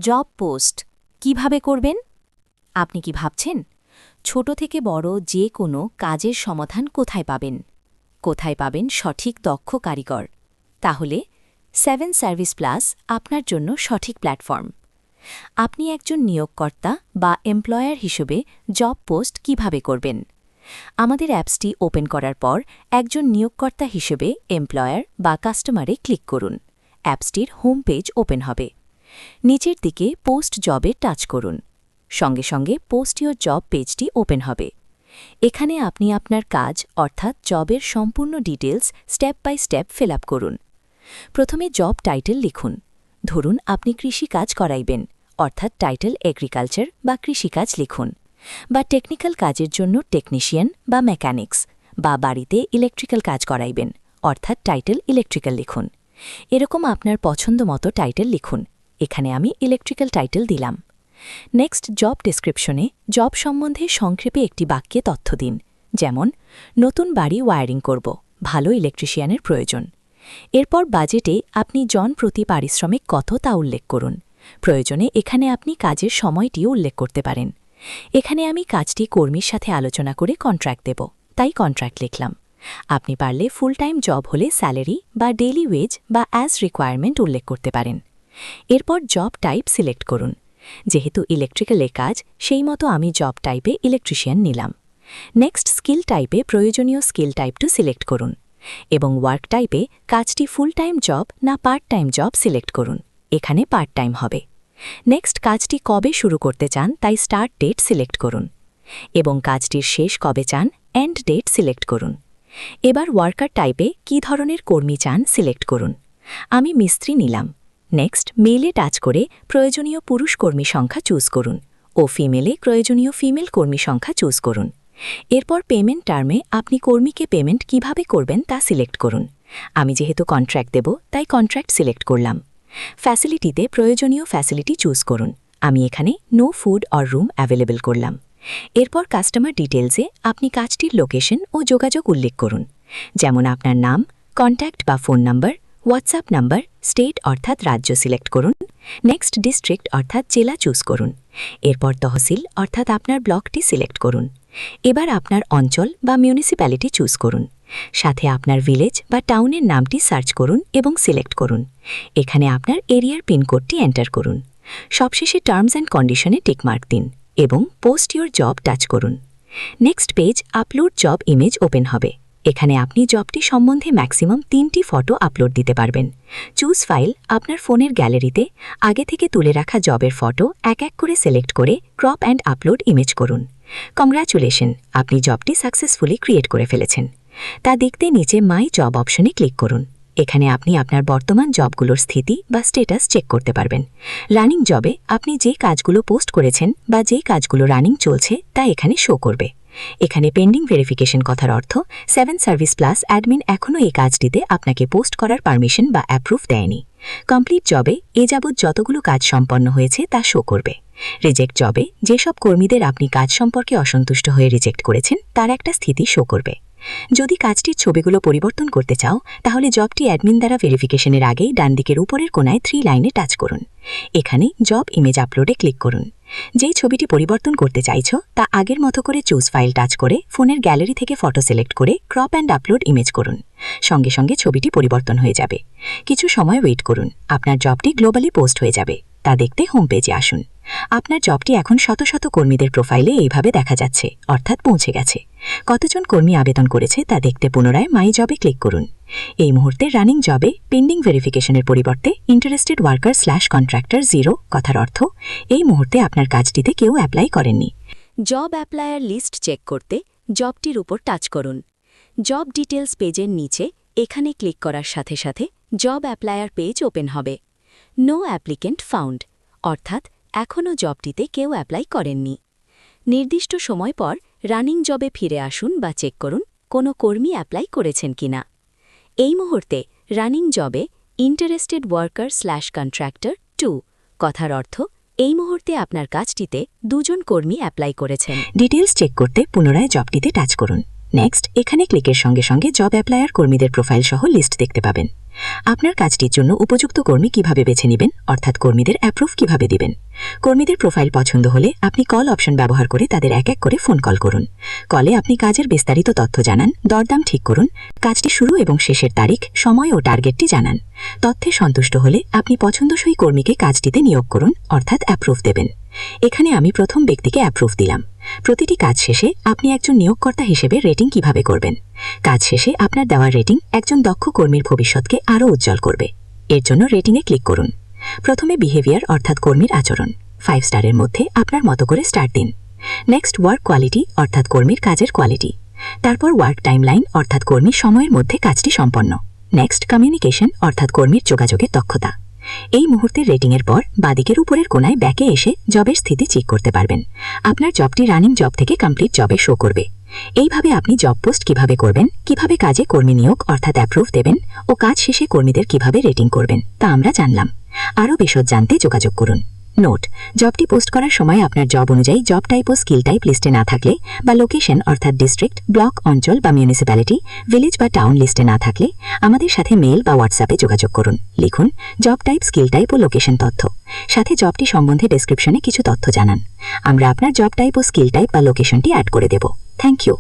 Job post কিভাবে করবেন? আপনি কি ভাবছেন ছোট থেকে বড় যে কোনো কাজের সমাধান কোথায় পাবেন? কোথায় পাবেন সঠিক দক্ষ কারিগর? তাহলে 7 সার্ভিস প্লাস আপনার জন্য সঠিক প্ল্যাটফর্ম। আপনি একজন নিয়োগকর্তা বা এমপ্লয়ার হিসেবে জব পোস্ট কিভাবে করবেন? আমাদের অ্যাপসটি ওপেন করার পর একজন নিয়োগকর্তা হিসেবে এমপ্লয়ার বা কাস্টমারে ক্লিক করুন। অ্যাপসটির হোম পেজ ওপেন হবে। নিচের দিকে পোস্ট জবে টাচ করুন। সঙ্গে সঙ্গে পোস্ট ইওর জব পেজটি ওপেন হবে। এখানে আপনি আপনার কাজ অর্থাৎ জবের সম্পূর্ণ details step by step fill up করুন। প্রথমে জব টাইটেল লিখুন। ধরুন আপনি কৃষিকাজ করাইবেন, অর্থাৎ টাইটেল এগ্রিকালচার বা কৃষিকাজ লিখুন, বা টেকনিক্যাল কাজের জন্য টেকনিশিয়ান বা মেকানিক্স, বা বাড়িতে ইলেকট্রিক্যাল কাজ করাইবেন, অর্থাৎ টাইটেল ইলেকট্রিক্যাল লিখুন। এরকম আপনার পছন্দ মতো টাইটেল লিখুন। এখানে আমি ইলেকট্রিক্যাল টাইটেল দিলাম। নেক্সট জব ডেসক্রিপশনে জব সম্বন্ধে সংক্ষেপে একটি বাক্যে তথ্য দিন, যেমন নতুন বাড়ি ওয়্যারিং করব, ভালো ইলেকট্রিশিয়ানের প্রয়োজন। এরপর বাজেটে আপনি জন প্রতি পারিশ্রমিক কত তা উল্লেখ করুন। প্রয়োজনে এখানে আপনি কাজের সময়টিও উল্লেখ করতে পারেন। এখানে আমি কাজটি কর্মীর সাথে আলোচনা করে কন্ট্রাক্ট দেব, তাই কন্ট্রাক্ট লিখলাম। আপনি পারলে ফুল টাইম জব হলে স্যালারি বা ডেইলি ওয়েজ বা অ্যাজ রিকোয়ারমেন্ট উল্লেখ করতে পারেন। এরপর জব টাইপ সিলেক্ট করুন। যেহেতু ইলেকট্রিক্যালে কাজ, সেই মতো আমি জব টাইপে ইলেকট্রিশিয়ান নিলাম। নেক্সট স্কিল টাইপে প্রয়োজনীয় স্কিল টাইপটু সিলেক্ট করুন এবং ওয়ার্ক টাইপে কাজটি ফুল টাইম জব না পার্ট টাইম জব সিলেক্ট করুন। এখানে পার্ট টাইম হবে। নেক্সট কাজটি কবে শুরু করতে চান তাই স্টার্ট ডেট সিলেক্ট করুন এবং কাজটির শেষ কবে চান এন্ড ডেট সিলেক্ট করুন। এবার ওয়ার্কার টাইপে কী ধরনের কর্মী চান সিলেক্ট করুন। আমি মিস্ত্রি নিলাম। নেক্সট মেলে টাচ করে প্রয়োজনীয় পুরুষ কর্মী সংখ্যা চুজ করুন ও ফিমেলে প্রয়োজনীয় ফিমেল কর্মী সংখ্যা চুজ করুন। এরপর পেমেন্ট টার্মে আপনি কর্মীকে পেমেন্ট কিভাবে করবেন তা সিলেক্ট করুন। আমি যেহেতু কন্ট্রাক্ট দেব তাই কন্ট্রাক্ট সিলেক্ট করলাম। ফ্যাসিলিটিতে প্রয়োজনীয় ফ্যাসিলিটি চুজ করুন। আমি এখানে no food or room available করলাম। এরপর কাস্টমার ডিটেলসে আপনি কাজটির লোকেশন ও যোগাযোগ উল্লেখ করুন, যেমন আপনার নাম, কন্ট্যাক্ট বা phone number, WhatsApp number, state অর্থাৎ রাজ্য সিলেক্ট করুন। নেক্সট ডিস্ট্রিক্ট অর্থাৎ জেলা চুজ করুন। এরপর তহসিল অর্থাৎ আপনার ব্লকটি সিলেক্ট করুন। এবার আপনার অঞ্চল বা মিউনিসিপ্যালিটি চুজ করুন। সাথে আপনার ভিলেজ বা টাউনের নামটি সার্চ করুন এবং সিলেক্ট করুন। এখানে আপনার এরিয়ার পিনকোডটি এন্টার করুন। সবশেষে টার্মস অ্যান্ড কন্ডিশনে টিকমার্ক দিন এবং পোস্ট ইওর জব টাচ করুন। Next page upload job image open হবে। এখানে আপনি জবটি সম্বন্ধে ম্যাক্সিমাম 3টি ফটো আপলোড দিতে পারবেন। চুজ ফাইল আপনার ফোনের গ্যালারিতে আগে থেকে তুলে রাখা জবের ফটো এক এক করে সিলেক্ট করে ক্রপ অ্যান্ড আপলোড ইমেজ করুন। কংগ্রাচুলেশন, আপনি জবটি সাকসেসফুলি ক্রিয়েট করে ফেলেছেন। তা দেখতে নিচে মাই জব অপশনে ক্লিক করুন। এখানে আপনি আপনার বর্তমান জবগুলোর স্থিতি বা স্ট্যাটাস চেক করতে পারবেন। রানিং জবে আপনি যে কাজগুলো পোস্ট করেছেন বা যে কাজগুলো রানিং চলছে তা এখানে শো করবে। এখানে পেন্ডিং ভেরিফিকেশন কথার অর্থ 7 সার্ভিস প্লাস অ্যাডমিন এখনও এই কাজটিতে আপনাকে পোস্ট করার পারমিশন বা অ্যাপ্রুভ দেয়নি। কমপ্লিট জবে এ যাবৎ যতগুলো কাজ সম্পন্ন হয়েছে তা শো করবে। রিজেক্ট জবে যেসব কর্মীদের আপনি কাজ সম্পর্কে অসন্তুষ্ট হয়ে রিজেক্ট করেছেন তার একটা স্থিতি শো করবে। যদি কাজটির ছবিগুলো পরিবর্তন করতে চাও তাহলে জবটি অ্যাডমিন দ্বারা ভেরিফিকেশনের আগেই ডান দিকের উপরের কোনায় 3 লাইনে টাচ করুন। এখানে জব ইমেজ আপলোডে ক্লিক করুন। যেই ছবিটি পরিবর্তন করতে চাইছ তা আগের মতো করে চুজ ফাইল টাচ করে ফোনের গ্যালারি থেকে ফটো সিলেক্ট করে ক্রপ অ্যান্ড আপলোড ইমেজ করুন। সঙ্গে সঙ্গে ছবিটি পরিবর্তন হয়ে যাবে। কিছু সময় ওয়েট করুন, আপনার জবটি গ্লোবালি পোস্ট হয়ে যাবে। তা দেখতে হোম পেজে আসুন। আপনার জবটি এখন শত শত কর্মীদের প্রোফাইলে এইভাবে দেখা যাচ্ছে, অর্থাৎ পৌঁছে গেছে। কতজন কর্মী আবেদন করেছে তা দেখতে পুনরায় মাই জবে ক্লিক করুন। এই মুহূর্তে রানিং জবে পেন্ডিং ভেরিফিকেশনের পরিবর্তে ইন্টারেস্টেড ওয়ার্কার /কন্ট্রাক্টর 0 কথার অর্থ এই মুহূর্তে আপনার কাজটিতে কেউ অ্যাপ্লাই করেননি। জব অ্যাপ্লায়ার লিস্ট চেক করতে জবটির উপর টাচ করুন। জব ডিটেলস পেজের নিচে এখানে ক্লিক করার সাথে সাথে জব অ্যাপ্লায়ার পেজ ওপেন হবে। নো অ্যাপ্লিকেন্ট ফাউন্ড, অর্থাৎ এখনও জবটিতে কেউ অ্যাপ্লাই করেননি। নির্দিষ্ট সময় পর রানিং জবে ফিরে আসুন বা চেক করুন কোনো কর্মী অ্যাপ্লাই করেছেন কিনা। এই মুহূর্তে রানিং জবে ইন্টারেস্টেড ওয়ার্কার /কন্ট্রাক্টর 2 কথার অর্থ এই মুহূর্তে আপনার কাজটিতে 2 জন কর্মী অ্যাপ্লাই করেছেন। ডিটেলস চেক করতে পুনরায় জবটিতে টাচ করুন। নেক্সট এখানে ক্লিকের সঙ্গে সঙ্গে জব অ্যাপ্লায়ার কর্মীদের প্রোফাইল সহ লিস্ট দেখতে পাবেন। আপনার কাজটির জন্য উপযুক্ত কর্মী কিভাবে বেছে নেবেন, অর্থাৎ কর্মীদের অ্যাপ্রুভ কিভাবে দিবেন। কর্মীদের প্রোফাইল পছন্দ হলে আপনি কল অপশন ব্যবহার করে তাদের এক এক করে ফোন কল করুন। কলে আপনি কাজের বিস্তারিত তথ্য জানান, দরদাম ঠিক করুন, কাজটি শুরু এবং শেষের তারিখ, সময় ও টার্গেটটি জানান। তথ্যে সন্তুষ্ট হলে আপনি পছন্দসই কর্মীকে কাজটিতে নিয়োগ করুন, অর্থাৎ অ্যাপ্রুভ দেবেন। এখানে আমি প্রথম ব্যক্তিকে অ্যাপ্রুভ দিলাম। প্রতিটি কাজ শেষে আপনি একজন নিয়োগকর্তা হিসেবে রেটিং কিভাবে করবেন। কাজ শেষে আপনার দেওয়া রেটিং একজন দক্ষ কর্মীর ভবিষ্যৎকে আরও উজ্জ্বল করবে। এর জন্য রেটিংয়ে ক্লিক করুন। প্রথমে বিহেভিয়ার অর্থাৎ কর্মীর আচরণ 5 স্টারের মধ্যে আপনার মতো করে স্টার দিন। নেক্সট ওয়ার্ক কোয়ালিটি অর্থাৎ কর্মীর কাজের কোয়ালিটি। তারপর ওয়ার্ক টাইমলাইন অর্থাৎ কর্মীর সময়ের মধ্যে কাজটি সম্পন্ন। নেক্সট কমিউনিকেশন অর্থাৎ কর্মীর যোগাযোগের দক্ষতা। এই মুহূর্তের রেটিংয়ের পর বাদিকের উপরের কোনায় ব্যাকে এসে জবের স্থিতি চেক করতে পারবেন। আপনার জবটি রানিং জব থেকে কমপ্লিট জবে শো করবে। এইভাবে আপনি জব পোস্ট কিভাবে করবেন, কিভাবে কাজে কর্মী নিয়োগ অর্থাৎ অ্যাপ্রুভ দেবেন ও কাজ শেষে কর্মীদের কিভাবে রেটিং করবেন তা আমরা জানলাম। আরও বিশদ জানতে যোগাযোগ করুন। নোট: জবটি পোস্ট করার সময় আপনার জব অনুযায়ী জব টাইপ ও স্কিল টাইপ লিস্টে না থাকলে বা লোকেশন অর্থাৎ ডিস্ট্রিক্ট, ব্লক, অঞ্চল বা মিউনিসিপ্যালিটি, ভিলেজ বা টাউন লিস্টে না থাকলে আমাদের সাথে মেল বা হোয়াটসঅ্যাপে যোগাযোগ করুন। লিখুন জব টাইপ, স্কিল টাইপ ও লোকেশন তথ্য, সাথে জবটি সম্বন্ধে ডেসক্রিপশনে কিছু তথ্য জানান। আমরা আপনার জব টাইপ ও স্কিল টাইপ বা লোকেশনটি অ্যাড করে দেব। Thank you.